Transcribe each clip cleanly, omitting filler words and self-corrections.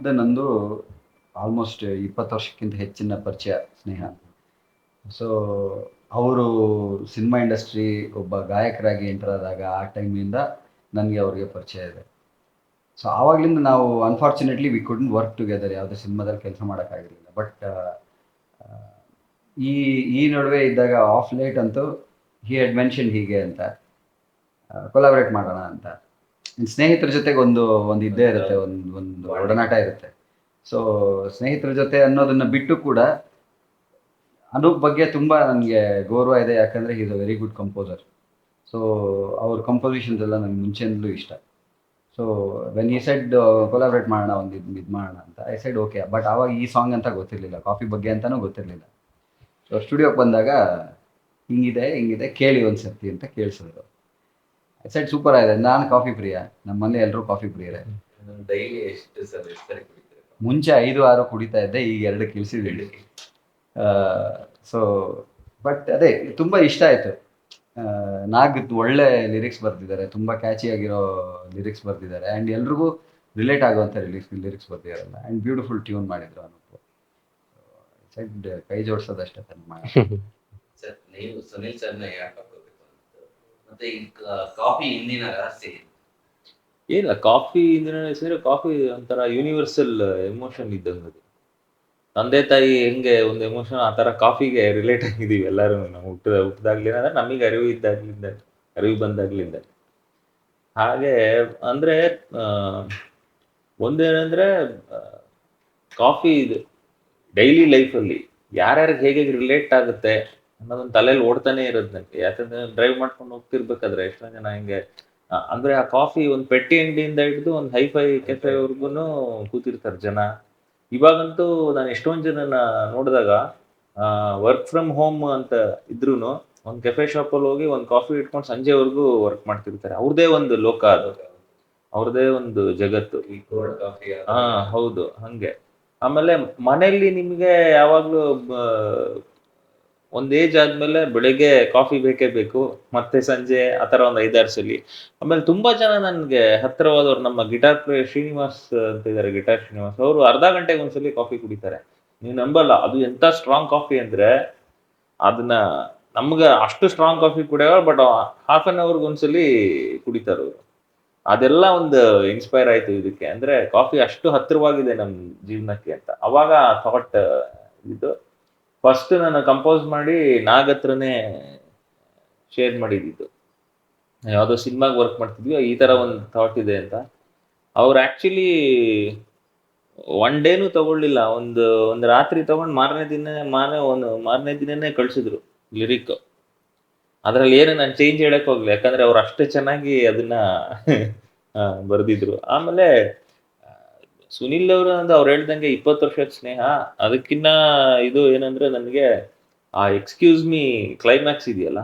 ಸ್ನೇಹದ ನಂದು ಆಲ್ಮೋಸ್ಟ್ 20 ವರ್ಷಕ್ಕಿಂತ ಹೆಚ್ಚಿನ ಪರಿಚಯ ಸ್ನೇಹ. ಸೊ ಅವರು ಸಿನಿಮಾ ಇಂಡಸ್ಟ್ರಿ ಒಬ್ಬ ಗಾಯಕರಾಗಿ ಎಂಟರ್ ಆದಾಗ ಆ ಟೈಮಿಂದ ನನಗೆ ಅವ್ರಿಗೆ ಪರಿಚಯ ಇದೆ. ಸೊ ಆವಾಗಲಿಂದ ನಾವು unfortunately V couldn't work together, ಯಾವುದೇ ಸಿನಿಮಾದಲ್ಲಿ ಕೆಲಸ ಮಾಡೋಕ್ಕಾಗಿರಲಿಲ್ಲ. ಬಟ್ ಈ ಈ ನಡುವೆ ಇದ್ದಾಗ ಆಫ್ ಲೇಟ್ ಅಂತೂ ಹಿ ಹ್ಯಾಡ್ ಮೆನ್ಷನ್ ಹೀಗೆ ಅಂತ ಕೊಲಾಬ್ರೇಟ್ ಮಾಡೋಣ ಅಂತ. ಸ್ನೇಹಿತರ ಜೊತೆಗೆ ಒಂದು ಒಂದು ಇದ್ದೇ ಇರುತ್ತೆ, ಒಂದು ಒಡನಾಟ ಇರುತ್ತೆ. ಸೊ ಸ್ನೇಹಿತರ ಜೊತೆ ಅನ್ನೋದನ್ನ ಬಿಟ್ಟು ಕೂಡ ಅನೂಪ್ ಬಗ್ಗೆ ತುಂಬ ನನಗೆ ಗೌರವ ಇದೆ, ಯಾಕಂದರೆ is a very good composer. So ಅವ್ರ ಕಂಪೋಸಿಷನ್ಸ್ ಎಲ್ಲ ನನಗೆ ಮುಂಚೆಯಿಂದಲೂ ಇಷ್ಟ. So when he said collaborate ಮಾಡೋಣ, ಒಂದು ಇದು ಮಾಡೋಣ ಅಂತ ಐ ಸೆಡ್ ಓಕೆ. ಬಟ್ ಆವಾಗ ಈ ಸಾಂಗ್ ಅಂತ ಗೊತ್ತಿರಲಿಲ್ಲ, ಕಾಫಿ ಬಗ್ಗೆ ಅಂತಲೂ ಗೊತ್ತಿರಲಿಲ್ಲ. ಸೊ ಸ್ಟುಡಿಯೋಗೆ ಬಂದಾಗ ಹಿಂಗಿದೆ ಕೇಳಿ ಒಂದು ಸರ್ತಿ ಅಂತ ಕೇಳಿಸಿದ್ರು. ಐ ಸೆಡ್ ಸೂಪರ್ ಆಗಿದೆ. ನಾನು ಕಾಫಿ ಪ್ರಿಯ, ನಮ್ಮ ಮನೆ ಎಲ್ಲರೂ ಕಾಫಿ ಪ್ರಿಯರೇ. ಡೈಲಿ ಎಷ್ಟು ಸರಿ ಕುಡಿತೀರಾ? ಮುಂಚೆ 5-6 ಕುಡಿತಾ ಇದ್ದೆ, ಈಗ 2 ಇಳಿಸಿದ್ದೀನಿ. ಸೊ ಬಟ್ ಅದೇ ತುಂಬ ಇಷ್ಟ ಆಯಿತು. ನಾಗ್ ಒಳ್ಳೆ ಲಿರಿಕ್ಸ್ ಬರ್ತಿದ್ದಾರೆ, ತುಂಬ ಕ್ಯಾಚಿ ಆಗಿರೋ ಲಿರಿಕ್ಸ್ ಬರ್ತಿದ್ದಾರೆ, ಆ್ಯಂಡ್ ಎಲ್ರಿಗೂ ರಿಲೇಟ್ ಆಗುವಂಥ ಲಿರಿಕ್ಸ್ ಬರ್ತಿದಾರಲ್ಲ, ಆ್ಯಂಡ್ ಬ್ಯೂಟಿಫುಲ್ ಟ್ಯೂನ್ ಮಾಡಿದ್ರು ಅನೂಪ್. ಸೆಡ್ ಕೈ ಜೋಡಿಸೋದಷ್ಟೇ ತನ್ನ ಮಾಡಿ. ಸರ್, ನೀವು ಸುನಿಲ್ ಸರ್ನ ಯಾಕೆ ಹಾಕೋಬೇಕು ಅಂತ, ಮತ್ತೆ ಈ ಕಾಫಿ ಹಿಂದಿನ ರಹಸ್ಯ ಏನಿಲ್ಲ, ಕಾಫಿ ಹಿಂದಿನ ಹೆಸರು ಕಾಫಿ ಒಂಥರ ಯೂನಿವರ್ಸಲ್ ಎಮೋಷನ್ ಇದ್ದಂಗೆ ಅದು. ತಂದೆ ತಾಯಿ ಹೆಂಗೆ ಒಂದು ಎಮೋಷನ್, ಆ ಥರ ಕಾಫಿಗೆ ರಿಲೇಟ್ ಆಗಿದ್ದೀವಿ ಎಲ್ಲರೂ. ನಾವು ಹುಟ್ಟಿದಾಗ್ಲಿಂದ ಅಂದ್ರೆ ನಮಗೆ ಅರಿವು ಬಂದಾಗ್ಲಿಂದ. ಹಾಗೆ ಅಂದರೆ ಒಂದೇನೆಂದರೆ ಕಾಫಿ ಇದು ಡೈಲಿ ಲೈಫಲ್ಲಿ ಯಾರ್ಯಾರಿಗೆ ಹೇಗೆ ರಿಲೇಟ್ ಆಗುತ್ತೆ ಅನ್ನೋದೊಂದು ತಲೆಯಲ್ಲಿ ಓಡ್ತಾನೆ ಇರೋದು ನನಗೆ. ಯಾಕಂದರೆ ಡ್ರೈವ್ ಮಾಡ್ಕೊಂಡು ಹೋಗ್ತಿರ್ಬೇಕಾದ್ರೆ ಎಷ್ಟೊಂದು ಜನ ಹಿಂಗೆ ಅಂದರೆ ಆ ಕಾಫಿ ಒಂದು ಪೆಟ್ಟಿ ಅಂಗಡಿಯಿಂದ ಹಿಡಿದು ಒಂದು ಹೈಫೈ ಕೆಫೆವರೆಗೂ ಕೂತಿರ್ತಾರೆ ಜನ. ಇವಾಗಂತೂ ನಾನು ಎಷ್ಟೊಂದು ಜನನ ನೋಡಿದಾಗ ವರ್ಕ್ ಫ್ರಮ್ ಹೋಮ್ ಅಂತ ಇದ್ರೂ ಒಂದು ಕೆಫೆ ಶಾಪಲ್ಲಿ ಹೋಗಿ ಒಂದು ಕಾಫಿ ಇಟ್ಕೊಂಡು ಸಂಜೆವರೆಗೂ ವರ್ಕ್ ಮಾಡ್ತಿರ್ತಾರೆ. ಅವ್ರದ್ದೇ ಒಂದು ಲೋಕ ಅದು, ಅವ್ರದ್ದೇ ಒಂದು ಜಗತ್ತು. ಹೌದು, ಹಂಗೆ. ಆಮೇಲೆ ಮನೆಯಲ್ಲಿ ನಿಮಗೆ ಯಾವಾಗಲೂ ಒಂದು ಏಜ್ ಆದಮೇಲೆ ಬೆಳಗ್ಗೆ ಕಾಫಿ ಬೇಕೇ ಬೇಕು, ಮತ್ತೆ ಸಂಜೆ ಆ ಥರ ಒಂದು 5-6 ಸಲ. ಆಮೇಲೆ ತುಂಬ ಜನ ನನಗೆ ಹತ್ತಿರವಾದವ್ರು, ನಮ್ಮ ಗಿಟಾರ್ ಪ್ಲೇಯರ್ ಶ್ರೀನಿವಾಸ್ ಅಂತ ಇದ್ದಾರೆ, ಗಿಟಾರ್ ಶ್ರೀನಿವಾಸ್, ಅವರು ಅರ್ಧ ಗಂಟೆಗೆ ಒಂದ್ಸಲಿ ಕಾಫಿ ಕುಡಿತಾರೆ. ನೀವು ನಂಬಲ್ಲ, ಅದು ಎಂಥ ಸ್ಟ್ರಾಂಗ್ ಕಾಫಿ ಅಂದರೆ ಅದನ್ನ ನಮ್ಗೆ ಅಷ್ಟು ಸ್ಟ್ರಾಂಗ್ ಕಾಫಿ ಕುಡಿಯೋರು, ಬಟ್ ಹಾಫ್ ಆನ್ ಅವರ್ಗೆ ಒಂದ್ಸಲಿ ಕುಡಿತಾರೆ ಅವರು. ಅದೆಲ್ಲ ಒಂದು ಇನ್ಸ್ಪೈರ್ ಆಯಿತು ಇದಕ್ಕೆ, ಅಂದರೆ ಕಾಫಿ ಅಷ್ಟು ಹತ್ತಿರವಾಗಿದೆ ನಮ್ಮ ಜೀವನಕ್ಕೆ ಅಂತ. ಅವಾಗ ಥಾಟ್ ಇದು ಫಸ್ಟ್ ನಾನು ಕಂಪೋಸ್ ಮಾಡಿ ನಾಗ್ ಹತ್ರನೇ ಶೇರ್ ಮಾಡಿದ್ದು. ಯಾವುದೋ ಸಿನಿಮಾಗೆ ವರ್ಕ್ ಮಾಡ್ತಿದ್ವಿ, ಈ ಥರ ಒಂದು ಥಾಟ್ ಇದೆ ಅಂತ. ಅವ್ರು ಆ್ಯಕ್ಚುಲಿ ಒನ್ ಡೇನೂ ತಗೊಳ್ಳಿಲ್ಲ, ಒಂದು ರಾತ್ರಿ ತಗೊಂಡು ಮಾರನೇ ದಿನನೇ ಕಳಿಸಿದ್ರು ಲಿರಿಕ್. ಅದರಲ್ಲಿ ಏನು ನಾನು ಚೇಂಜ್ ಹೇಳಕ್ ಹೋಗ್ಲಿ, ಯಾಕಂದ್ರೆ ಅವ್ರು ಅಷ್ಟೇ ಚೆನ್ನಾಗಿ ಅದನ್ನ ಬರೆದಿದ್ರು. ಆಮೇಲೆ ಸುನಿಲ್ ಅವರು ಅಂದ್ರೆ ಅವ್ರು ಹೇಳ್ದಂಗೆ 20 ವರ್ಷದ ಸ್ನೇಹ. ಅದಕ್ಕಿನ್ನ ಇದು ಏನಂದ್ರೆ ನನಗೆ ಆ ಎಕ್ಸ್ಕ್ಯೂಸ್ ಮೀ ಕ್ಲೈಮ್ಯಾಕ್ಸ್ ಇದೆಯಲ್ಲ,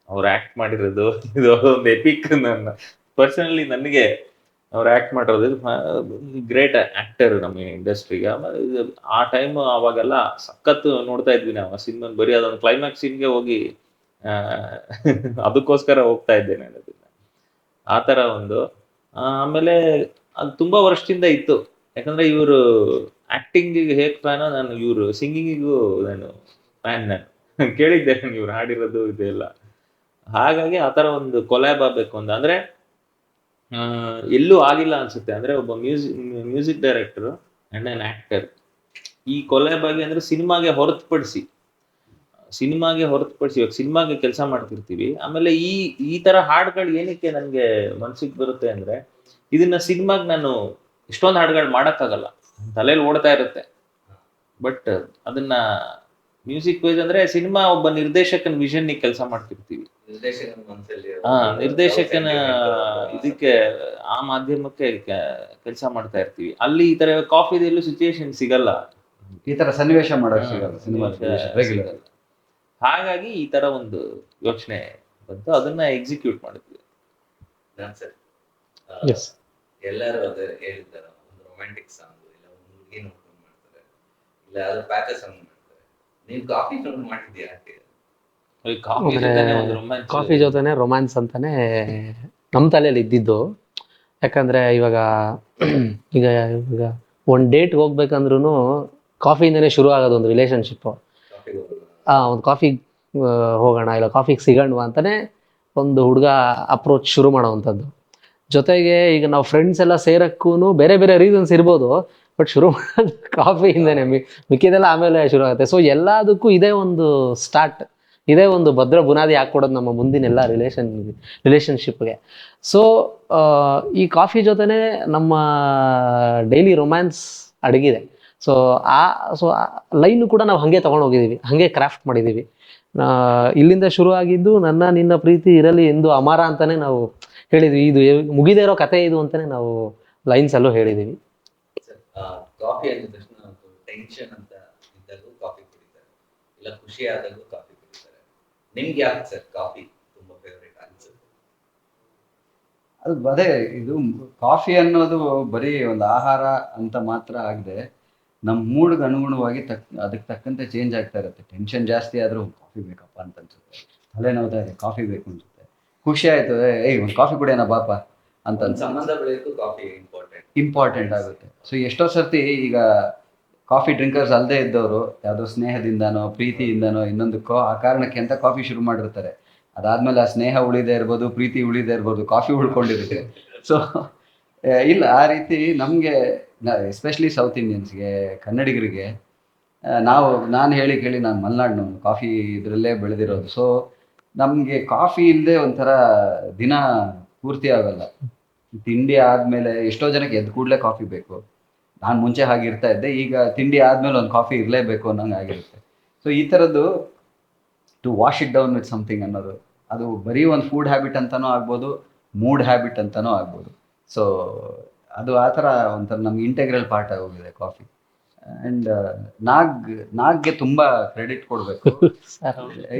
ಅವ್ರು ಆಕ್ಟ್ ಮಾಡಿರೋದು ಇದು ಒಂದು ಎಪಿಕ್. ನನ್ನ ಪರ್ಸನಲಿ ನನಗೆ ಅವ್ರು ಆಕ್ಟ್ ಮಾಡಿರೋದು, ಗ್ರೇಟ್ ಆಕ್ಟರ್ ನಮ್ಮ ಇಂಡಸ್ಟ್ರಿಗೆ. ಆಮೇಲೆ ಆ ಟೈಮ್ ಅವಾಗೆಲ್ಲ ಸಖತ್ತು ನೋಡ್ತಾ ಇದ್ವಿ ನಾವು ಆ ಸಿನಿಮಾ. ಬರೀ ಅದೊಂದು ಕ್ಲೈಮ್ಯಾಕ್ಸ್ ಸೀನ್ಗೆ ಹೋಗಿ ಅದಕ್ಕೋಸ್ಕರ ಹೋಗ್ತಾ ಇದ್ದೆ ನಾನು ಅದನ್ನ. ಆ ಥರ ಒಂದು. ಆಮೇಲೆ ಅದು ತುಂಬಾ ವರ್ಷದಿಂದ ಇತ್ತು, ಯಾಕಂದ್ರೆ ಇವರು ಆಕ್ಟಿಂಗಿಗೆ ಹೇಗೆ ಫ್ಯಾನೋ, ನಾನು ಇವರು ಸಿಂಗಿಂಗಿಗೂ ನಾನು ಫ್ಯಾನ್. ನಾನು ಕೇಳಿದ್ದೆ ಇವ್ರು ಹಾಡಿರೋದು ಇದೆಲ್ಲ. ಹಾಗಾಗಿ ಆ ಥರ ಒಂದು ಕೊಲ್ಯಾಬ್ ಆಗಬೇಕು ಅಂತ, ಅಂದ್ರೆ ಎಲ್ಲೂ ಆಗಿಲ್ಲ ಅನ್ಸುತ್ತೆ. ಅಂದ್ರೆ ಒಬ್ಬ music director and on actor ಈ ಕೊಲ್ಯಾಬ್ ಆಗಿ, ಅಂದ್ರೆ ಸಿನಿಮಾಗೆ ಹೊರತುಪಡಿಸಿ ಇವಾಗ ಸಿನಿಮಾಗೆ ಕೆಲಸ ಮಾಡ್ತಿರ್ತೀವಿ. ಆಮೇಲೆ ಈ ತರ ಹಾಡುಗಳು ಏನಕ್ಕೆ ನನಗೆ ಮನ್ಸಿಗೆ ಬರುತ್ತೆ ಅಂದ್ರೆ, ಇದನ್ನ ಸಿನಿಮಾಗೆ ನಾನು ಎಷ್ಟೊಂದು ಹಾಡುಗಳು ಮಾಡೋಕ್ಕಾಗಲ್ಲ, ತಲೆಯಲ್ಲಿ ಓಡ್ತಾ ಇರುತ್ತೆ. ಬಟ್ ಅದನ್ನ ಮ್ಯೂಸಿಕ್ ವೈಸ್ ಅಂದ್ರೆ ಸಿನಿಮಾ ಒಬ್ಬ ನಿರ್ದೇಶಕನ ವಿಷನ್ ಕೆಲಸ ಮಾಡ್ತಿರ್ತೀವಿ. ನಿರ್ದೇಶಕನ ಇದಕ್ಕೆ ಆ ಮಾಧ್ಯಮಕ್ಕೆ ಕೆಲಸ ಮಾಡ್ತಾ ಇರ್ತೀವಿ. ಅಲ್ಲಿ ಈ ತರ ಕಾಫಿದಲ್ಲೂ ಸಿಚುಯೇಷನ್ ಸಿಗಲ್ಲ, ಈ ತರ ಸನ್ನಿವೇಶ ಮಾಡೋಕೆ ಸಿಗಲ್ಲ ಸಿನಿಮಾ ರೆಗ್ಯುಲರ್. ಹಾಗಾಗಿ ಈ ತರ ಒಂದು ಯೋಚನೆ ಬಂತು, ಅದನ್ನ ಎಕ್ಸಿಕ್ಯೂಟ್ ಮಾಡಿದ್ವಿ. ಎಲ್ಲರೂ ಅದೇ ಹೇಳಿದ್ದಾರೆ, ಒಂದು ರೊಮ್ಯಾಂಟಿಕ್ ಸಾಂಗ್ ಇಲ್ಲ ಒಂದು ಹುಡುಗಿ ನೋಡ್ಕೊಂಡು ಮಾಡ್ತಾರೆ, ಇಲ್ಲ ಯಾವ್ದೋ ಪ್ಯಾಕ ಸಾಂಗ್ ಮಾಡ್ತಾರೆ. ನೀವು ಕಾಫಿ ಸಾಂಗ್ ಮಾಡಿದ್ಯಾ? ಕಾಫಿ ಜೊತೆನೆ ರೊಮ್ಯಾನ್ಸ್ ಅಂತಾನೆ ನಮ್ಮ ತಲೆಯಲ್ಲಿ ಇದ್ದಿದ್ದು. ಯಾಕಂದ್ರೆ ಇವಾಗ ಒಂದು ಡೇಟ್ಗೆ ಹೋಗ್ಬೇಕಂದ್ರೂ ಕಾಫಿಯಿಂದನೇ ಶುರು ಆಗೋದು ಒಂದು ರಿಲೇಷನ್ಶಿಪ್ಪು. ಕಾಫಿಗೆ ಹೋಗೋಣ. ಒಂದು ಕಾಫಿಗೆ ಹೋಗೋಣ ಇಲ್ಲ ಕಾಫಿಗೆ ಸಿಗೋಣವಾ ಅಂತಲೇ ಒಂದು ಹುಡುಗ ಅಪ್ರೋಚ್ ಶುರು ಮಾಡೋವಂಥದ್ದು. ಜೊತೆಗೆ ಈಗ ನಾವು ಫ್ರೆಂಡ್ಸ್ ಎಲ್ಲ ಸೇರೋಕ್ಕೂ ಬೇರೆ ಬೇರೆ ರೀಸನ್ಸ್ ಇರ್ಬೋದು, ಬಟ್ ಶುರು ಮಾಡೋದು ಕಾಫಿಯಿಂದನೇ. ಮಿಕ್ಕಿದೆಲ್ಲ ಆಮೇಲೆ ಶುರು ಆಗುತ್ತೆ. ಸೊ ಎಲ್ಲದಕ್ಕೂ ಇದೇ ಒಂದು ಸ್ಟಾರ್ಟ್, ಇದೇ ಒಂದು ಭದ್ರ ಬುನಾದಿ ಹಾಕ್ಕೊಡೋದು ನಮ್ಮ ಮುಂದಿನ ಎಲ್ಲ ರಿಲೇಷನ್ಶಿಪ್ಗೆ. ಸೊ ಈ ಕಾಫಿ ಜೊತೆನೇ ನಮ್ಮ ಡೈಲಿ ರೊಮ್ಯಾನ್ಸ್ ಅಡಗಿದೆ. ಸೊ ಆ ಲೈನು ಕೂಡ ನಾವು ಹಾಗೆ ತೊಗೊಂಡೋಗಿದ್ದೀವಿ, ಹಾಗೆ ಕ್ರಾಫ್ಟ್ ಮಾಡಿದ್ದೀವಿ. ಇಲ್ಲಿಂದ ಶುರು ಆಗಿದ್ದು ನನ್ನ ನಿನ್ನ ಪ್ರೀತಿ ಇರಲಿ ಎಂದು ಅಮರ ಅಂತಲೇ ನಾವು ಹೇಳಿದ್ವಿ. ಇದು ಮುಗಿದೇ ಇರೋ ಕತೆ ಇದು ಅಂತಲೇ ನಾವು ಲೈನ್ಸಲ್ಲೂ ಹೇಳಿದ್ದೀವಿ. ಕಾಫಿ ಅಂದ ತಕ್ಷಣ ಟೆನ್ಷನ್ ಅಂತ ಇದ್ದಾಗೂ ಕಾಫಿ ಕುಡಿತಾರೆ, ಇಲ್ಲ ಖುಷಿ ಆದಾಗೂ ಕಾಫಿ ಕುಡಿತಾರೆ. ನಿಮ್ಗೆ ಯಾಕೆ ಸರ್ ಕಾಫಿ ತುಂಬಾ ಫೇವರೇಟ್ ಅನ್ಸುತ್ತೆ? ಅದು ಅದೇ, ಇದು ಕಾಫಿ ಅನ್ನೋದು ಬರೀ ಒಂದು ಆಹಾರ ಅಂತ ಮಾತ್ರ ಆಗದೆ ನಮ್ಮ ಮೂಡ್ಗೆ ಅನುಗುಣವಾಗಿ ಅದಕ್ಕೆ ತಕ್ಕಂತೆ ಚೇಂಜ್ ಆಗ್ತಾ ಇರುತ್ತೆ. ಟೆನ್ಷನ್ ಜಾಸ್ತಿ ಆದರೂ ಕಾಫಿ ಬೇಕಪ್ಪ ಅಂತ ಅನ್ಸುತ್ತೆ, ತಲೆನೋವ್ತಾ ಇದೆ ಕಾಫಿ ಬೇಕು ಅನ್ಸುತ್ತೆ, ಖುಷಿ ಆಯ್ತು ಒಂದು ಕಾಫಿ ಕುಡಿಯೋಣ ಬಾಪ ಅಂತ ಸಂಬಂಧ ಬೆಳೆಯೋಕ್ಕೂ ಕಾಫಿ ಇಂಪಾರ್ಟೆಂಟ್ ಆಗುತ್ತೆ. ಸೊ ಎಷ್ಟೋ ಸರ್ತಿ ಈಗ ಕಾಫಿ ಡ್ರಿಂಕರ್ಸ್ ಅಲ್ಲದೆ ಇದ್ದವರು ಯಾವುದೋ ಸ್ನೇಹದಿಂದನೋ ಪ್ರೀತಿಯಿಂದನೋ ಇನ್ನೊಂದಕ್ಕೋ ಆ ಕಾರಣಕ್ಕೆ ಅಂತ ಕಾಫಿ ಶುರು ಮಾಡಿರ್ತಾರೆ. ಅದಾದ್ಮೇಲೆ ಆ ಸ್ನೇಹ ಉಳಿದೇ ಇರ್ಬೋದು, ಪ್ರೀತಿ ಉಳಿದೇ ಇರ್ಬೋದು, ಕಾಫಿ ಉಳ್ಕೊಂಡಿರುತ್ತೆ. ಸೊ ಇಲ್ಲ, ಆ ರೀತಿ ನಮಗೆ ಎಸ್ಪೆಷಲಿ ಸೌತ್ ಇಂಡಿಯನ್ಸ್ಗೆ, ಕನ್ನಡಿಗರಿಗೆ, ನಾನು ಹೇಳಿ ಕೇಳಿ ನಾನು ಮಲೆನಾಡಿನವನು, ಕಾಫಿ ಇದರಲ್ಲೇ ಬೆಳೆದಿರೋದು. ಸೊ ನಮಗೆ ಕಾಫಿ ಇಲ್ಲದೆ ಒಂಥರ ದಿನ ಪೂರ್ತಿ ಆಗಲ್ಲ. ತಿಂಡಿ ಆದಮೇಲೆ ಎಷ್ಟೋ ಜನಕ್ಕೆ ಎದ್ದು ಕೂಡಲೇ ಕಾಫಿ ಬೇಕು. ನಾನು ಮುಂಚೆ ಹಾಗಿರ್ತಾ ಇದ್ದೆ, ಈಗ ತಿಂಡಿ ಆದಮೇಲೆ ಒಂದು ಕಾಫಿ ಇರಲೇಬೇಕು ಅನ್ನೋಂಗೆ ಆಗಿರುತ್ತೆ. ಸೊ ಈ ಥರದ್ದು to wash it down with something ಅನ್ನೋದು, ಅದು ಬರೀ ಒಂದು ಫುಡ್ ಹ್ಯಾಬಿಟ್ ಅಂತಲೂ ಆಗ್ಬೋದು, ಮೂಡ್ ಹ್ಯಾಬಿಟ್ ಅಂತಲೂ ಆಗ್ಬೋದು. ಸೊ ಅದು ಆ ಥರ ಒಂಥರ ನಮ್ಗೆ ಇಂಟೆಗ್ರಲ್ ಪಾರ್ಟ್ ಆಗೋಗಿದೆ ಕಾಫಿ. ಆ್ಯಂಡ್ ನಾಗ್ಗೆ ತುಂಬ ಕ್ರೆಡಿಟ್ ಕೊಡಬೇಕು.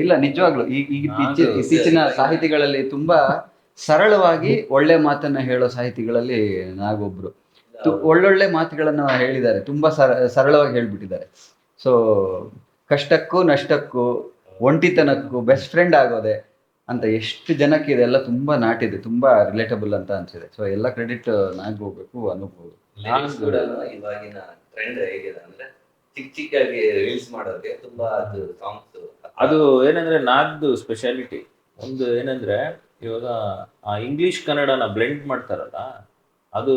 ಇಲ್ಲ ನಿಜವಾಗ್ಲು ಇತ್ತೀಚಿನ ಸಾಹಿತಿಗಳಲ್ಲಿ ತುಂಬ ಸರಳವಾಗಿ ಒಳ್ಳೆ ಮಾತನ್ನ ಹೇಳೋ ಸಾಹಿತಿಗಳಲ್ಲಿ ನಾಗೊಬ್ರು. ಒಳ್ಳೊಳ್ಳೆ ಮಾತುಗಳನ್ನು ಹೇಳಿದ್ದಾರೆ, ತುಂಬ ಸರಳವಾಗಿ ಹೇಳ್ಬಿಟ್ಟಿದ್ದಾರೆ. ಸೊ ಕಷ್ಟಕ್ಕೂ ನಷ್ಟಕ್ಕೂ ಒಂಟಿತನಕ್ಕೂ ಬೆಸ್ಟ್ ಫ್ರೆಂಡ್ ಆಗೋದೆ ಅಂತ ಎಷ್ಟು ಜನಕ್ಕೆ ಇದೆಲ್ಲ ತುಂಬ ನಾಟಿದೆ, ತುಂಬ ರಿಲೇಟಬಲ್ ಅಂತ ಅನ್ಸಿದೆ. ಸೊ ಎಲ್ಲ ಕ್ರೆಡಿಟ್ ನಾಗ್ ಹೋಗ್ಬೇಕು, ಅನುಭವ. ಇವಾಗಿನ ಟ್ರೆಂಡ್ ಹೇಗಿದೆ ಅಂದ್ರೆ ಚಿಕ್ಕಾಗಿ ರೀಲ್ಸ್ ಮಾಡೋರಿಗೆ ತುಂಬಾ ಸಾಂಗ್ಸ್. ಅದು ಏನಂದ್ರೆ ನಾಗ್ದು ಸ್ಪೆಷಾಲಿಟಿ ಒಂದು ಏನಂದ್ರೆ, ಇವಾಗ ಆ ಇಂಗ್ಲಿಷ್ ಕನ್ನಡನ ಬ್ಲೆಂಡ್ ಮಾಡ್ತಾರಲ್ಲ, ಅದು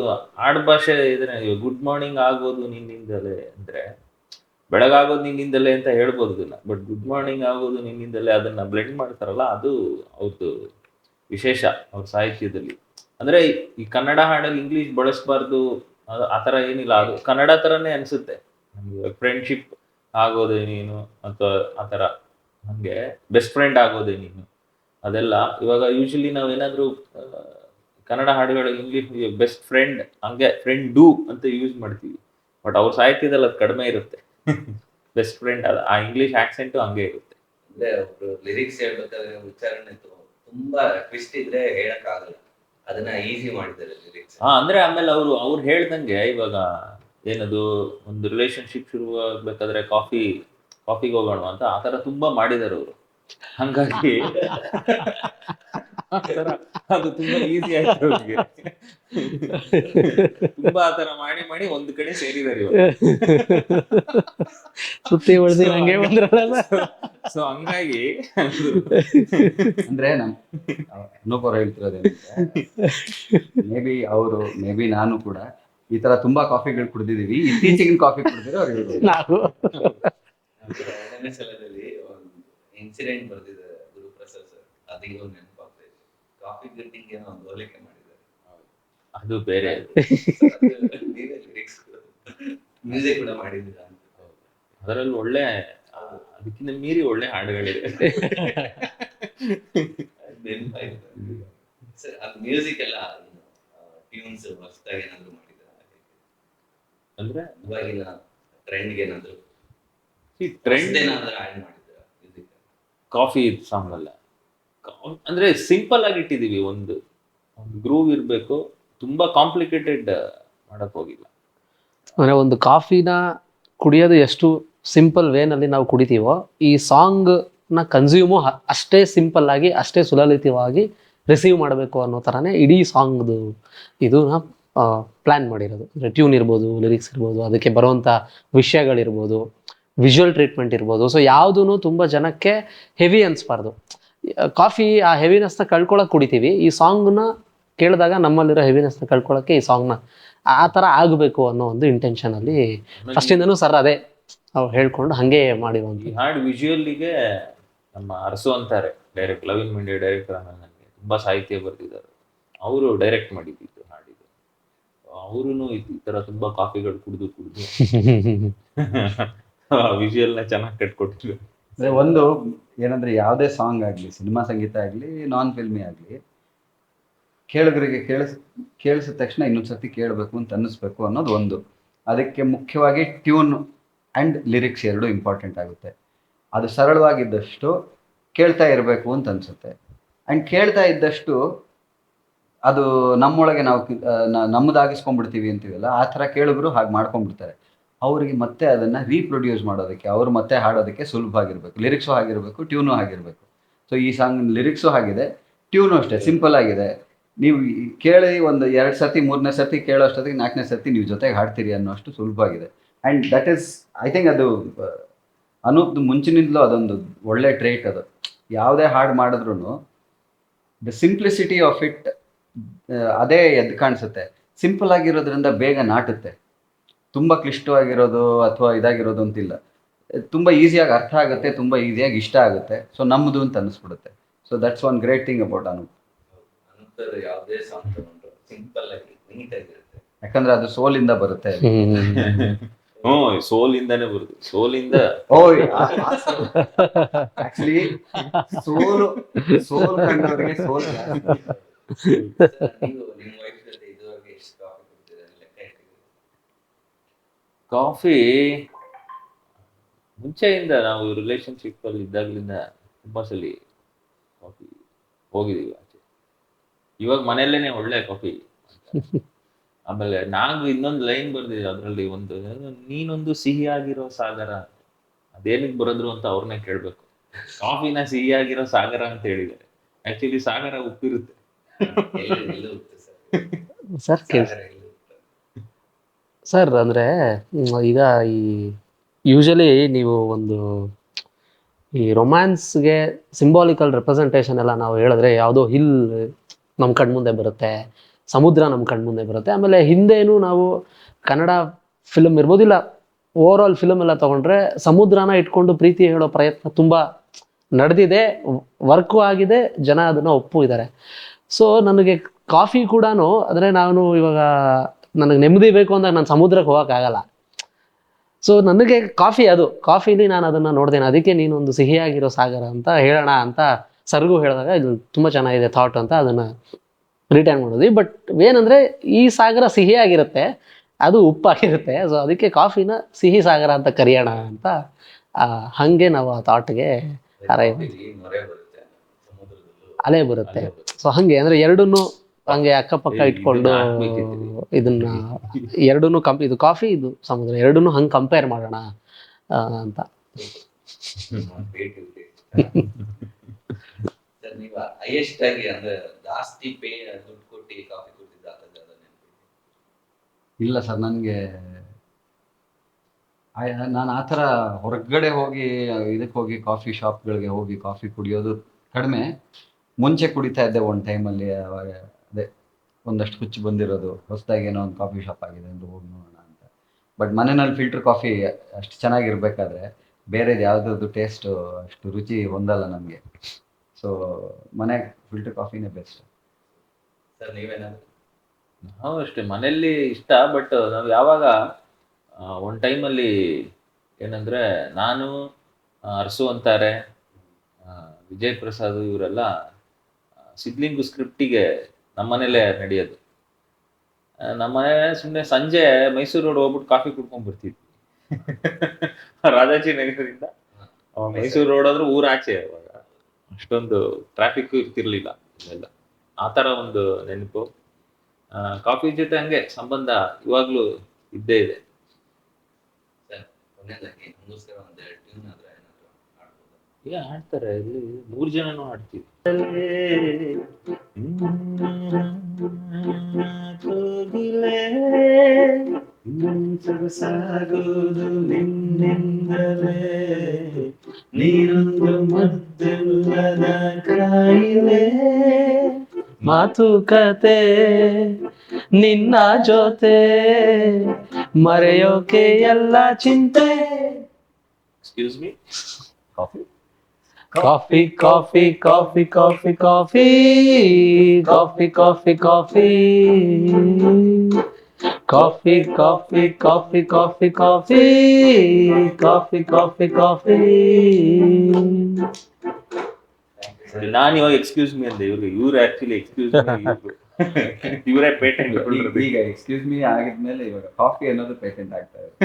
ಆಡ್ಭಾಷೆ ಇದ್ರೆ ಗುಡ್ ಮಾರ್ನಿಂಗ್ ಆಗೋದು ನಿನ್ನಿಂದಲೇ ಅಂದ್ರೆ ಬೆಳಗಾಗೋದು ನಿನ್ನಿಂದಲೇ ಅಂತ ಹೇಳ್ಬೋದಿಲ್ಲ, ಬಟ್ ಗುಡ್ ಮಾರ್ನಿಂಗ್ ಆಗೋದು ನಿನ್ನಿಂದಲೇ ಅದನ್ನ ಬ್ಲೆಂಡ್ ಮಾಡ್ತಾರಲ್ಲ, ಅದು ಅವ್ರದ್ದು ವಿಶೇಷ ಅವ್ರ ಸಾಹಿತ್ಯದಲ್ಲಿ. ಅಂದ್ರೆ ಈ ಕನ್ನಡ ಹಾಡಲ್ಲಿ ಇಂಗ್ಲಿಷ್ ಬಳಸಬಾರ್ದು ಆ ಥರ ಏನಿಲ್ಲ, ಅದು ಕನ್ನಡ ಥರನೇ ಅನ್ಸುತ್ತೆ ನಮ್ಗೆ. ಫ್ರೆಂಡ್ಶಿಪ್ ಆಗೋದೇ ನೀನು ಅಥವಾ ಆ ಥರ, ಹಂಗೆ ಬೆಸ್ಟ್ ಫ್ರೆಂಡ್ ಆಗೋದೇ ನೀನು, ಅದೆಲ್ಲ ಇವಾಗ ಯೂಶಲಿ ನಾವು ಏನಾದರೂ ಕನ್ನಡ ಹಾಡುಗಳು ಇಂಗ್ಲಿಷ್ ಬೆಸ್ಟ್ ಫ್ರೆಂಡ್ ಹಂಗೆ ಫ್ರೆಂಡ್ ಡೂ ಅಂತ ಯೂಸ್ ಮಾಡ್ತೀವಿ, ಬಟ್ ಅವ್ರ ಸಾಹಿತ್ಯದಲ್ಲಿ ಅದು ಕಡಿಮೆ ಇರುತ್ತೆ. ಬೆಸ್ಟ್ ಫ್ರೆಂಡ್ ಅದ ಆ ಇಂಗ್ಲಿಷ್ ಆಕ್ಸೆಂಟು ಹಂಗೆ ಇರುತ್ತೆ. ಅಂದ್ರೆ ಒಬ್ರು ಲಿರಿಕ್ಸ್ ಹೇಳ್ಬೇಕಾದ್ರೆ ಉಚ್ಚಾರಣೆ ತುಂಬಾ ಟ್ವಿಸ್ಟ್ ಇದ್ರೆ ಹೇಳಕ್ ಆಗಲ್ಲ, ಅದನ್ನ ಈಸಿ ಮಾಡಿದ್ದಾರೆ ಲಿರಿಕ್ಸ್. ಅಂದ್ರೆ ಆಮೇಲೆ ಅವ್ರು ಹೇಳ್ದಂಗೆ ಇವಾಗ ಏನದು ಒಂದು ರಿಲೇಶನ್ಶಿಪ್ ಶುರು ಆಗ್ಬೇಕಾದ್ರೆ ಕಾಫಿಗೆ ಹೋಗೋಣ ಅಂತ ಆ ಥರ ತುಂಬಾ ಮಾಡಿದಾರೆ ಅವರು. ಹಂಗಾಗಿ ಅದು ತುಂಬಾ ಈಸಿ ಆಯ್ತು ಅವ್ರಿಗೆ. ತುಂಬಾ ಆತರ ಮಾಡಿ ಒಂದು ಕಡೆ ಸೇರಿದಾರೆ ಸುತ್ತಿ ಹೊಡೆದಿ ಹಂಗೆ ಬಂದ್ರಲ್ಲ. ಸೊ ಹಂಗಾಗಿ ಅಂದ್ರೆ ನಮ್ ಅನುಪರ ಹೇಳ್ತಿರೋದೇನಂದ್ರೆ, ಮೇ ಬಿ ನಾನು ಕೂಡ ಈ ತರ ತುಂಬಾ ಕಾಫಿಗಳು ಕುಡಿದಿದೀವಿ. ಇತ್ತೀಚೆಗಿನ ಕಾಫಿ ಕುಡಿದ್ರೆ ಅವ್ರಿಗೆ ನಾವು ಎರಡನೇ ಸಲದಲ್ಲಿ ಒಂದು ಇನ್ಸಿಡೆಂಟ್ ಬರ್ದಿದೆ ಗುರುಪ್ರಸಾದ್ ಸರ್, ಅದೀಗ ನೆನಪಾಗ್ತಾ ಇದೆ. ಕಾಫಿ ಗಿಟ್ಟಿಂಗ್ ಏನೋ ಒಂದು ಹೋಲಿಕೆ ಮಾಡಿದ್ದಾರೆ, ಅದು ಬೇರೆ. ಮ್ಯೂಸಿಕ್ ಕೂಡ ಮಾಡಿದ್ದೀರಾ ಅಂತ. ಅದರಲ್ಲಿ ಒಳ್ಳೆ ಅದಕ್ಕಿಂತ ಮೀರಿ ಒಳ್ಳೆ ಹಾಡುಗಳಿದೆ. ಸರ್ ಅದು ಮ್ಯೂಸಿಕ್ ಎಲ್ಲ ಟ್ಯೂನ್ಸ್ ಹೊಸದಾಗಿ ಏನಾದ್ರು ಮಾಡಿದ್ದೀರಾ? ಅಂದ್ರೆ ಇವಾಗಿನ ಟ್ರೆಂಡ್ಗೆ ಏನಾದ್ರು ಟ್ರೆಂಡ್ ಏನಾದ್ರು ಆಡ್ ಮಾಡಿದ್ದೀರಾ ಮ್ಯೂಸಿಕ್? ಕಾಫಿ ಸಾಂಗ್ ಅಲ್ಲ, ಅಂದ್ರೆ ಸಿಂಪಲ್ ಆಗಿ ಇಟ್ಟಿದೀವಿ. ಒಂದು ಗ್ರೂವ್ ಇರಬೇಕು, ತುಂಬಾ ಕಾಂಪ್ಲಿಕೇಟೆಡ್ ಮಾಡಕ್ ಹೋಗಿಲ್ಲ. ಅಂದರೆ ಒಂದು ಕಾಫಿನ ಕುಡಿಯೋದು ಎಷ್ಟು ಸಿಂಪಲ್ ವೇನಲ್ಲಿ ನಾವು ಕುಡಿತೀವೋ, ಈ ಸಾಂಗ್ನ ಕನ್ಸ್ಯೂಮು ಅಷ್ಟೇ ಸಿಂಪಲ್ ಆಗಿ ಅಷ್ಟೇ ಸುಲಲಿತವಾಗಿ ರಿಸೀವ್ ಮಾಡಬೇಕು ಅನ್ನೋ ಥರನೇ ಇಡೀ ಸಾಂಗ್ದು ಇದು ಪ್ಲ್ಯಾನ್ ಮಾಡಿರೋದು. ಅಂದರೆ ಟ್ಯೂನ್ ಇರ್ಬೋದು, ಲಿರಿಕ್ಸ್ ಇರ್ಬೋದು, ಅದಕ್ಕೆ ಬರುವಂಥ ವಿಷಯಗಳಿರ್ಬೋದು, ವಿಜುವಲ್ ಟ್ರೀಟ್ಮೆಂಟ್ ಇರ್ಬೋದು. ಸೊ ಯಾವುದೂ ತುಂಬ ಜನಕ್ಕೆ ಹೆವಿ ಅನಿಸ್ಬಾರ್ದು. ಕಾಫಿ ಆ ಹೆವಿನೆಸ್ನ ಕಳ್ಕೊಳಕ್ಕೆ ಕುಡಿತೀವಿ, ಈ ಸಾಂಗ್ನ ಕೇಳಿದಾಗ ನಮ್ಮಲ್ಲಿರೋ ಹೆವಿನೆಸ್ನ ಕಳ್ಕೊಳ್ಳೋಕ್ಕೆ ಈ ಸಾಂಗ್ನ ಆ ಥರ ಆಗಬೇಕು ಅನ್ನೋ ಒಂದು ಇಂಟೆನ್ಷನಲ್ಲಿ ಫಸ್ಟಿಂದನೂ ಸರ್ ಅದೇ ಅವ್ರು ಹೇಳ್ಕೊಂಡು ಹಾಗೆ ಮಾಡಿರುವಂಥ. ಈ ಹಾಡು ವಿಜುವಲ್ಲಿಗೆ ನಮ್ಮ ಅರಸು ಅಂತಾರೆ direct, love in Mandya director ನನಗೆ ತುಂಬಾ ಸಾಹಿತ್ಯ ಬರೆದಿದ್ದಾರೆ, ಅವರು ಡೈರೆಕ್ಟ್ ಮಾಡಿದ್ದು ಹಾಡಿದ್ದು. ಅವರು ಈ ತರ ತುಂಬಾ ಕಾಫಿಗಳು ಕುಡಿದು ವಿಜುವಲ್ನ ಚೆನ್ನಾಗಿ ಕಟ್ಕೊಟ್ಟಿದ್ರು. ಅಂದ್ರೆ ಒಂದು ಏನಂದ್ರೆ ಯಾವುದೇ ಸಾಂಗ್ ಆಗಲಿ, ಸಿನಿಮಾ ಸಂಗೀತ ಆಗಲಿ, ನಾನ್ ಫಿಲ್ಮಿ ಆಗಲಿ, ಕೇಳುಗರಿಗೆ ಕೇಳಿಸಿದ ತಕ್ಷಣ ಇನ್ನೊಂದ್ಸತಿ ಕೇಳಬೇಕು ಅಂತ ಅನ್ನಿಸ್ಬೇಕು ಅನ್ನೋದು ಒಂದು. ಅದಕ್ಕೆ ಮುಖ್ಯವಾಗಿ ಟ್ಯೂನ್ ಆ್ಯಂಡ್ ಲಿರಿಕ್ಸ್ ಎರಡು ಇಂಪಾರ್ಟೆಂಟ್ ಆಗುತ್ತೆ. ಅದು ಸರಳವಾಗಿದ್ದಷ್ಟು ಕೇಳ್ತಾ ಇರಬೇಕು ಅಂತ ಅನಿಸುತ್ತೆ. ಆ್ಯಂಡ್ ಕೇಳ್ತಾ ಇದ್ದಷ್ಟು ಅದು ನಮ್ಮೊಳಗೆ ನಾವು ನಮ್ಮದಾಗಿಸ್ಕೊಂಡ್ಬಿಡ್ತೀವಿ ಅಂತೀವಲ್ಲ, ಆ ಥರ ಕೇಳುಗರು ಹಾಗೆ ಮಾಡ್ಕೊಂಡ್ಬಿಡ್ತಾರೆ. ಅವರಿಗೆ ಮತ್ತೆ ಅದನ್ನು ರೀಪ್ರೊಡ್ಯೂಸ್ ಮಾಡೋದಕ್ಕೆ, ಅವರು ಮತ್ತೆ ಹಾಡೋದಕ್ಕೆ ಸುಲಭ ಆಗಿರಬೇಕು. ಲಿರಿಕ್ಸು ಆಗಿರಬೇಕು, ಟ್ಯೂನು ಆಗಿರಬೇಕು. ಸೊ ಈ ಸಾಂಗ್ ಲಿರಿಕ್ಸು ಆಗಿದೆ, ಟ್ಯೂನು ಅಷ್ಟೇ ಸಿಂಪಲ್ ಆಗಿದೆ. ನೀವು ಕೇಳಿ ಒಂದು 2 ಸರ್ತಿ 3ನೇ ಸರ್ತಿ ಕೇಳೋ ಅಷ್ಟೊತ್ತಿಗೆ 4ನೇ ಸರ್ತಿ ನೀವು ಜೊತೆಗೆ ಹಾಡ್ತೀರಿ ಅನ್ನೋಷ್ಟು ಸುಲಭ ಆಗಿದೆ. And that is I think ಅದು ಅನೂಪ್ದು ಮುಂಚಿನಿಂದಲೂ ಅದೊಂದು ಒಳ್ಳೆ ಟ್ರೇಟ್. ಅದು ಯಾವುದೇ ಹಾಡು ಮಾಡಿದ್ರು ದ ಸಿಂಪ್ಲಿಸಿಟಿ ಆಫ್ ಇಟ್ ಅದೇ ಎದ್ದು ಕಾಣಿಸುತ್ತೆ. ಸಿಂಪಲ್ ಆಗಿರೋದ್ರಿಂದ ಬೇಗ ನಾಟುತ್ತೆ. ತುಂಬ ಕ್ಲಿಷ್ಟವಾಗಿರೋದು ಅಥವಾ ಇದಾಗಿರೋದು ಅಂತಿಲ್ಲ, ತುಂಬ ಈಸಿಯಾಗಿ ಅರ್ಥ ಆಗುತ್ತೆ, ತುಂಬ ಈಸಿಯಾಗಿ ಇಷ್ಟ ಆಗುತ್ತೆ. ಸೊ ನಮ್ಮದು ಅಂತ ಅನ್ನಿಸ್ಬಿಡುತ್ತೆ. So that's one great thing about Anoop. ಯಾವುದೇ ಸಾಂಗ್ ತಗೊಂಡ್ರು ಸಿಂಪಲ್ ಆಗಿ ನೀಟ್ ಆಗಿರುತ್ತೆ, ಯಾಕಂದ್ರೆ ಅದು ಸೋಲಿಂದ ಬರುತ್ತೆ. ಸೋಲಿಂದಾನೇ ಬರುದು, ಸೋಲಿಂದ ಆಕ್ಚುಲಿ ಸೋಲು ಕಂಡವರಿಗೆ ಸೋಲ್. ನೀವು ನಿಮ್ಮ ವೈಫ್ ಜೊತೆ ಇದುವರೆಗೆ ಎಷ್ಟು ಕಾಫಿ ಕುಡ್ತೀರಾ ಲೆಕ್ಕ ಇಟ್ಟಿದ್ದೀರಾ? ಕಾಫಿ ಮುಂಚೆಯಿಂದ ನಾವು ರಿಲೇಶನ್ಶಿಪ್ ಅಲ್ಲಿ ಇದ್ದಾಗಲಿಂದ ತುಂಬಾ ಸಲ ಕಾಫಿ ಹೋಗಿದೀವಿ ಆಚೆ. ಇವಾಗ ಮನೆಯಲ್ಲೇನೆ ಒಳ್ಳೆ ಕಾಫಿ. ಆಮೇಲೆ ನಾನು ಇನ್ನೊಂದು ಲೈನ್ ಬರ್ದಿದೆ ಅದರಲ್ಲಿ, ಒಂದು ನೀನೊಂದು ಸಿಹಿಯಾಗಿರೋ ಸಾಗರ, ಅದೇನಕ್ಕೆ ಬರೋದ್ರು ಅಂತ ಅವ್ರನ್ನೇ ಕೇಳ್ಬೇಕು. ಕಾಫಿನ ಸಿಹಿಯಾಗಿರೋ ಸಾಗರ ಅಂತ ಹೇಳಿದ್ದಾರೆ, ಆಕ್ಚುಲಿ ಸಾಗರ ಉಪ್ಪಿರುತ್ತೆ. ಸರ್ ಸರ್ ಅಂದರೆ ಈಗ ಈ ಯೂಶಲಿ ನೀವು ಒಂದು ಈ ರೊಮ್ಯಾನ್ಸ್ಗೆ ಸಿಂಬಾಲಿಕಲ್ ರೆಪ್ರೆಸೆಂಟೇಷನ್ ಎಲ್ಲ ನಾವು ಹೇಳಿದ್ರೆ ಯಾವುದೋ ಹಿಲ್ ನಮ್ಮ ಕಣ್ಮುಂದೆ ಬರುತ್ತೆ, ಸಮುದ್ರ ನಮ್ಮ ಕಣ್ಮುಂದೆ ಬರುತ್ತೆ. ಆಮೇಲೆ ಹಿಂದೇನು ನಾವು ಕನ್ನಡ ಫಿಲಮ್ ಇರ್ಬೋದಿಲ್ಲ, ಓವರ್ ಆಲ್ ಫಿಲಮ್ ಎಲ್ಲ ತೊಗೊಂಡ್ರೆ ಸಮುದ್ರನ ಇಟ್ಕೊಂಡು ಪ್ರೀತಿ ಹೇಳೋ ಪ್ರಯತ್ನ ತುಂಬ ನಡೆದಿದೆ, ವರ್ಕು ಆಗಿದೆ, ಜನ ಅದನ್ನು ಒಪ್ಪಿದ್ದಾರೆ. ಸೊ ನನಗೆ ಕಾಫಿ ಕೂಡ ಅಂದರೆ ನಾನು ಇವಾಗ ನನಗೆ ನೆಮ್ಮದಿ ಬೇಕು ಅಂದಾಗ ನಾನು ಸಮುದ್ರಕ್ಕೆ ಹೋಗೋಕ್ಕಾಗಲ್ಲ. ಸೊ ನನಗೆ ಕಾಫಿ, ಅದು ಕಾಫಿಲಿ ನಾನು ಅದನ್ನು ನೋಡ್ದೇನೆ. ಅದಕ್ಕೆ ನೀನೊಂದು ಸಿಹಿಯಾಗಿರೋ ಸಾಗರ ಅಂತ ಹೇಳೋಣ ಅಂತ ಸರ್ಗೂ ಹೇಳಿದಾಗ ಇದು ತುಂಬ ಚೆನ್ನಾಗಿದೆ ಥಾಟ್ ಅಂತ ಅದನ್ನು ರಿಟರ್ನ್ ಮಾಡೋದು. ಬಟ್ ಏನಂದರೆ ಈ ಸಾಗರ ಸಿಹಿಯಾಗಿರುತ್ತೆ, ಅದು ಉಪ್ಪಾಗಿರುತ್ತೆ. ಸೊ ಅದಕ್ಕೆ ಕಾಫಿನ ಸಿಹಿ ಸಾಗರ ಅಂತ ಕರೆಯೋಣ ಅಂತ ಹಾಗೆ ನಾವು ಆ ಥಾಟ್ಗೆ ಅಲೆ ಬರುತ್ತೆ. ಸೊ ಹಾಗೆ ಅಂದರೆ ಎರಡನ್ನೂ ಹಂಗೆ ಅಕ್ಕಪಕ್ಕ ಇಟ್ಕೊಂಡು ಇದನ್ನ ಎರಡನ್ನೂ ಇದು ಕಾಫಿ, ಇದು ಸಮುದ್ರ, ಎರಡನ್ನೂ ಹಂಗೆ ಕಂಪೇರ್ ಮಾಡೋಣ ಅಂತ. ನೀವು ಹೈಯೆಸ್ಟ್ ಆಗಿ ಅಂದ್ರೆ ಜಾಸ್ತಿ ದುಡ್ಡು ಕೊಟ್ಟು ಕಾಫಿ ಕುಡಿದಿದ್ದ ಇಲ್ಲ ಸರ್, ನನಗೆ ನಾನು ಆ ಥರ ಹೊರಗಡೆ ಹೋಗಿ ಇದಕ್ಕೆ ಹೋಗಿ ಕಾಫಿ ಶಾಪ್ಗಳಿಗೆ ಹೋಗಿ ಕಾಫಿ ಕುಡಿಯೋದು ಕಡಿಮೆ. ಮುಂಚೆ ಕುಡಿತಾ ಇದ್ದೆ ಒಂದು ಟೈಮಲ್ಲಿ. ಅವಾಗ ಅದೇ ಒಂದಷ್ಟು ಹುಚ್ಚು ಬಂದಿರೋದು, ಹೊಸದಾಗಿ ಏನೋ ಒಂದು ಕಾಫಿ ಶಾಪ್ ಆಗಿದೆ ಅಂದ್ರೆ ಹೋಗಿ ನೋಡೋಣ ಅಂತ. ಬಟ್ ಮನೆಯಲ್ಲಿ ಫಿಲ್ಟರ್ ಕಾಫಿ ಅಷ್ಟು ಚೆನ್ನಾಗಿರ್ಬೇಕಾದ್ರೆ ಬೇರೆದು ಯಾವುದಾದ್ರು ಟೇಸ್ಟು ಅಷ್ಟು ರುಚಿ ಹೊಂದಲ್ಲ ನಮಗೆ. ಸೊ ಮನೆ ಫಿಲ್ಟರ್ ಕಾಫಿನೇ ಬೆಸ್ಟ್. ಸರ್ ನೀವೇನಾದ್ರು? ನಾವು ಅಷ್ಟೇ ಮನೆಯಲ್ಲಿ ಇಷ್ಟ. ಬಟ್ ನಾವು ಯಾವಾಗ ಒಂದು ಟೈಮಲ್ಲಿ ಏನಂದ್ರೆ, ನಾನು ಅರಸು ಅಂತಾರೆ, ವಿಜಯ್ ಪ್ರಸಾದ್ ಇವರೆಲ್ಲ ಸಿದ್ಲಿಂಗು ಸ್ಕ್ರಿಪ್ಟಿಗೆ ನಮ್ಮನೇಲೇ ನಡೆಯೋದು. ನಮ್ಮನೆ ಸುಮ್ಮನೆ ಸಂಜೆ ಮೈಸೂರು ರೋಡ್ ಹೋಗ್ಬಿಟ್ಟು ಕಾಫಿ ಕುಡ್ಕೊಂಡ್ ಬರ್ತಿದ್ವಿ. ರಾಜಾಜಿ ನಗರದಿಂದ ಮೈಸೂರು ರೋಡ್ ಆದ್ರೆ ಊರಾಚೆ. ಅವಾಗ ಅಷ್ಟೊಂದು ಟ್ರಾಫಿಕ್ ಇರ್ತಿರ್ಲಿಲ್ಲ ಇಲ್ಲೆಲ್ಲ. ಆ ಥರ ಒಂದು ನೆನಪು. ಕಾಫಿ ಜೊತೆ ಹಂಗೆ ಸಂಬಂಧ ಇವಾಗ್ಲೂ ಇದ್ದೇ ಇದೆ. ಈಗ ಹಾಡ್ತಾರೆ, ಇಲ್ಲಿ 3 ಜನನೂ ಹಾಡ್ತೀವಿ. ಕೋಗಿಲೆ ಸಾಗುವುದು ನಿನ್ನಿಂದಲೇ, ನೀರೊಂದು ಮದ್ದಿಲ್ಲದ ಕಾಯಿಲೆ, ಮಾತುಕತೆ ನಿನ್ನ ಜೊತೆ ಮರೆಯೋಕೆ ಎಲ್ಲ ಚಿಂತೆ. Excuse me, coffee coffee coffee coffee coffee coffee coffee coffee coffee coffee coffee coffee coffee coffee coffee coffee coffee. ನಾನು ಇವಾಗ ಎಕ್ಸ್ಕ್ಯೂಸ್ ಮೀ ಅಂದೆ, ಇವ್ರು ಆಕ್ಚುಲಿ ಎಕ್ಸ್ಕ್ಯೂಸ್ ಇವರೇ ಪೇಟೆಂಟ್ ಈಗ ಎಕ್ಸ್ಕ್ಯೂಸ್ ಮೀ ಆಗಿದ್ಮೇಲೆ ಇವಾಗ ಕಾಫಿ ಅನ್ನೋದು ಪೇಟೆಂಟ್ ಆಗ್ತಾ ಇದೆ.